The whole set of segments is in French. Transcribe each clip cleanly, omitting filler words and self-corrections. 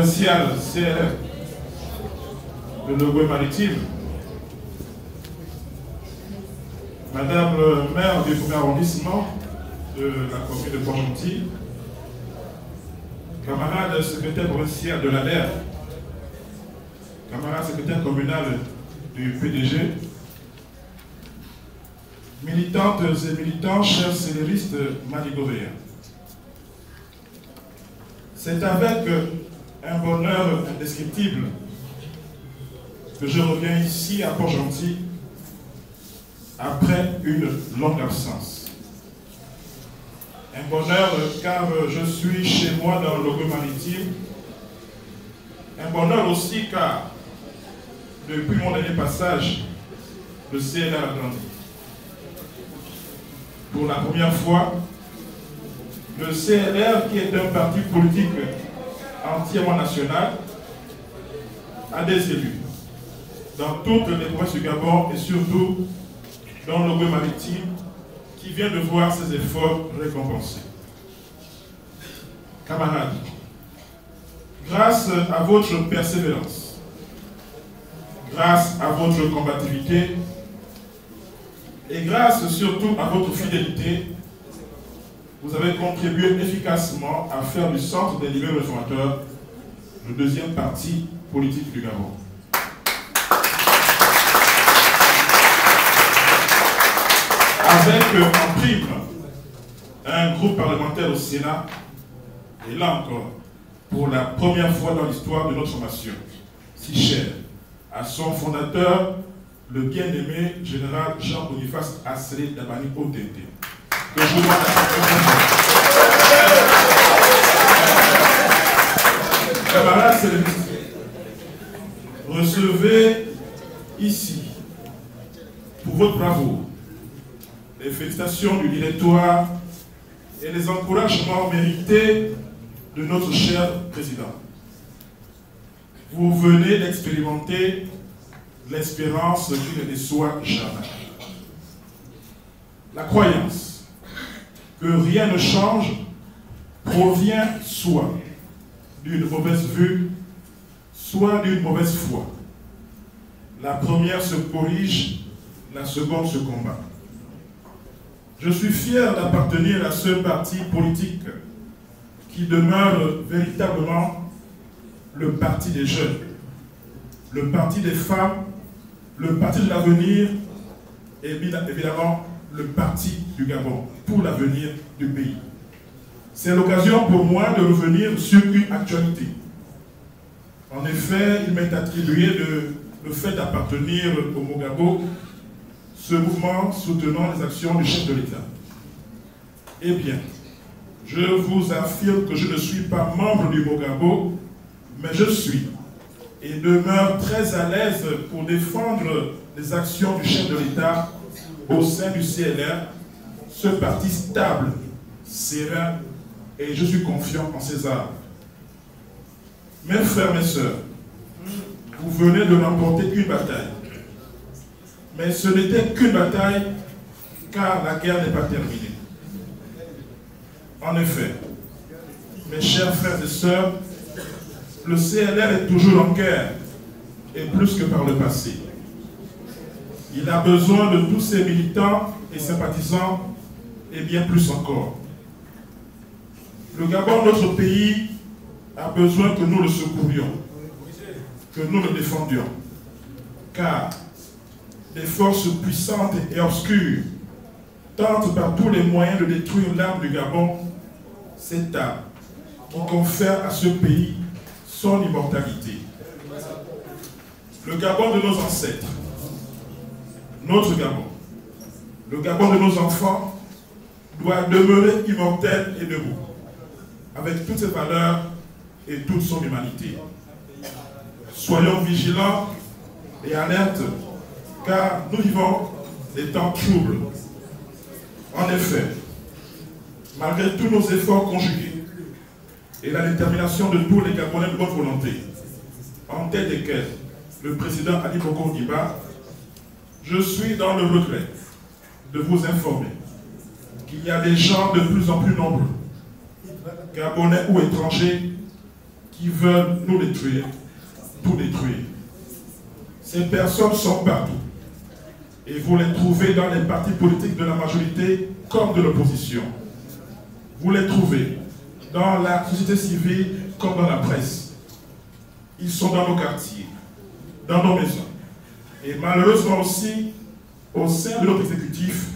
provincial CLF de Logoué-Maritime, Madame le maire du premier arrondissement de la commune de Port-Gentil, camarade secrétaire provincial de l'ADER, camarade secrétaire communal du PDG, militantes et militants, chers céléristes manigovéens. C'est avec un bonheur indescriptible que je reviens ici à Port-Gentil après une longue absence. Un bonheur car je suis chez moi dans le Logoué-Maritime. Un bonheur aussi car depuis mon dernier passage, le CLR a grandi. Pour la première fois, le CLR, qui est un parti politique entièrement national, a des élus dans toutes les provinces du Gabon et surtout dans le Logoué-Maritime, qui vient de voir ses efforts récompensés. Camarades, grâce à votre persévérance, grâce à votre combativité et grâce surtout à votre fidélité, vous avez contribué efficacement à faire du Centre des libéraux réformateurs le deuxième parti politique du Gabon. Avec en prime un groupe parlementaire au Sénat, et là encore, pour la première fois dans l'histoire de notre formation, si cher à son fondateur, le bien-aimé général Jean-Boniface Asselé Dabani OTT. Que je vous demande à camarades céléristes, recevez ici, pour votre bravoure, les félicitations du directoire et les encouragements mérités de notre cher président. Vous venez d'expérimenter l'espérance qui ne déçoit jamais. La croyance que rien ne change provient soit d'une mauvaise vue, soit d'une mauvaise foi. La première se corrige, la seconde se combat. Je suis fier d'appartenir à ce parti politique qui demeure véritablement le parti des jeunes, le parti des femmes, le parti de l'avenir et évidemment le parti du Gabon pour l'avenir du pays. C'est l'occasion pour moi de revenir sur une actualité. En effet, il m'est attribué le fait d'appartenir au Mogabo, ce mouvement soutenant les actions du chef de l'État. Eh bien, je vous affirme que je ne suis pas membre du Mogabo, mais je suis et demeure très à l'aise pour défendre les actions du chef de l'État au sein du CLR, ce parti stable, serein, et je suis confiant en ses armes. Mes frères, mes sœurs, vous venez de remporter une bataille. Mais ce n'était qu'une bataille, car la guerre n'est pas terminée. En effet, mes chers frères et sœurs, le CLR est toujours en guerre, et plus que par le passé. Il a besoin de tous ses militants et sympathisants, et bien plus encore. Le Gabon, notre pays, a besoin que nous le secourions, que nous le défendions, car des forces puissantes et obscures tentent par tous les moyens de détruire l'âme du Gabon, cette âme qui confère à ce pays son immortalité. Le Gabon de nos ancêtres, notre Gabon, le Gabon de nos enfants, doit demeurer immortel et debout, avec toutes ses valeurs et toute son humanité. Soyons vigilants et alertes, car nous vivons des temps troubles. En effet, malgré tous nos efforts conjugués et la détermination de tous les Gabonais de bonne volonté, en tête desquels le président Ali Bongo Ondimba, je suis dans le regret de vous informer qu'il y a des gens de plus en plus nombreux, Gabonais ou étrangers, qui veulent nous détruire, tout détruire. Ces personnes sont partout. Et vous les trouvez dans les partis politiques de la majorité comme de l'opposition. Vous les trouvez dans la société civile comme dans la presse. Ils sont dans nos quartiers, dans nos maisons. Et malheureusement aussi au sein de notre exécutif,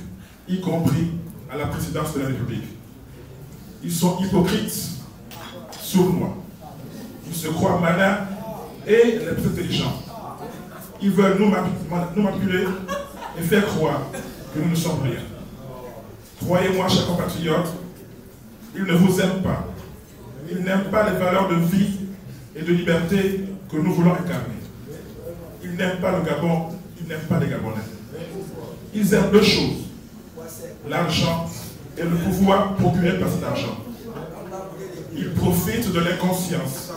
y compris à la présidence de la République. Ils sont hypocrites, sournois. Ils se croient malins et les plus intelligents. Ils veulent nous manipuler et faire croire que nous ne sommes rien. Croyez-moi, chers compatriotes, ils ne vous aiment pas. Ils n'aiment pas les valeurs de vie et de liberté que nous voulons incarner. Ils n'aiment pas le Gabon, ils n'aiment pas les Gabonais. Ils aiment deux choses, l'argent et le pouvoir procuré par cet argent. Ils profitent de l'inconscience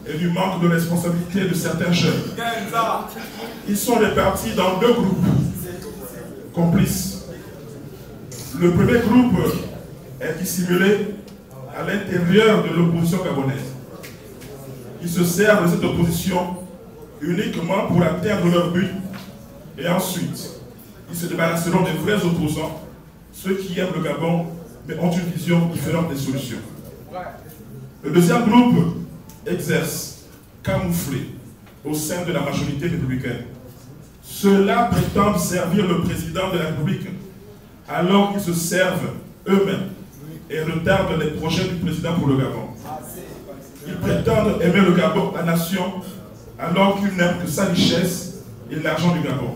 et du manque de responsabilité de certains jeunes. Ils sont répartis dans deux groupes complices. Le premier groupe est dissimulé à l'intérieur de l'opposition gabonaise. Ils se servent de cette opposition uniquement pour atteindre leur but et ensuite ils se débarrasseront des vrais opposants, ceux qui aiment le Gabon mais ont une vision différente des solutions. Le deuxième groupe exerce, camouflé, au sein de la majorité républicaine. Ceux-là prétendent servir le président de la République alors qu'ils se servent eux-mêmes et retardent les projets du président pour le Gabon. Ils prétendent aimer le Gabon, la nation, alors qu'ils n'aiment que sa richesse et l'argent du Gabon.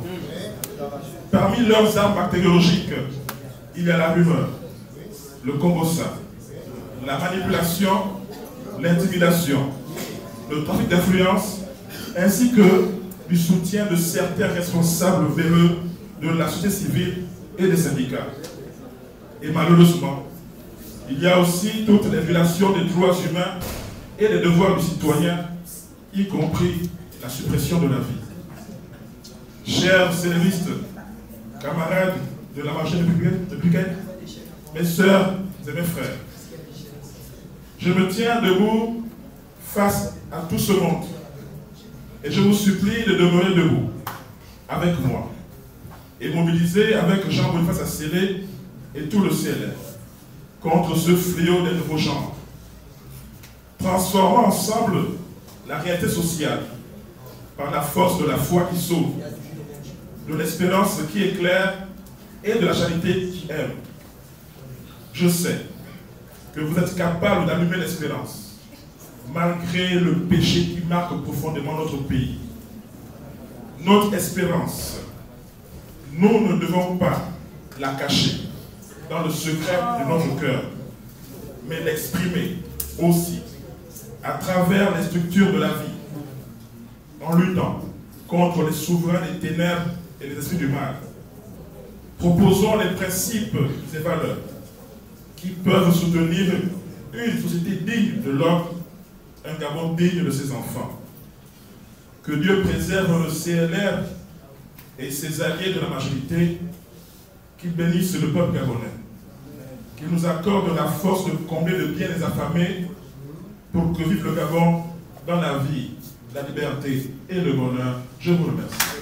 Parmi leurs armes bactériologiques, il y a la rumeur, le combosa, la manipulation, l'intimidation, le trafic d'influence, ainsi que du soutien de certains responsables véreux de la société civile et des syndicats. Et malheureusement, il y a aussi toutes les violations des droits humains et des devoirs du citoyen, y compris la suppression de la vie. Chers céléristes, camarades de la majorité républicaine, mes sœurs et mes frères, je me tiens debout face à tout ce monde et je vous supplie de demeurer debout avec moi et mobiliser avec Jean-Boniface Assélé et tout le CLR contre ce fléau des nouveaux genres. Transformons ensemble la réalité sociale par la force de la foi qui sauve, de l'espérance qui éclaire et de la charité qui aime. Je sais que vous êtes capable d'allumer l'espérance, malgré le péché qui marque profondément notre pays. Notre espérance, nous ne devons pas la cacher dans le secret de notre cœur, mais l'exprimer aussi à travers les structures de la vie, en luttant contre les souverains des ténèbres et les esprits du mal. Proposons les principes et valeurs qui peuvent soutenir une société digne de l'homme, un Gabon digne de ses enfants. Que Dieu préserve le CLR et ses alliés de la majorité, qu'il bénisse le peuple gabonais, qu'il nous accorde la force de combler de bien les affamés pour que vive le Gabon dans la vie, la liberté et le bonheur. Je vous remercie.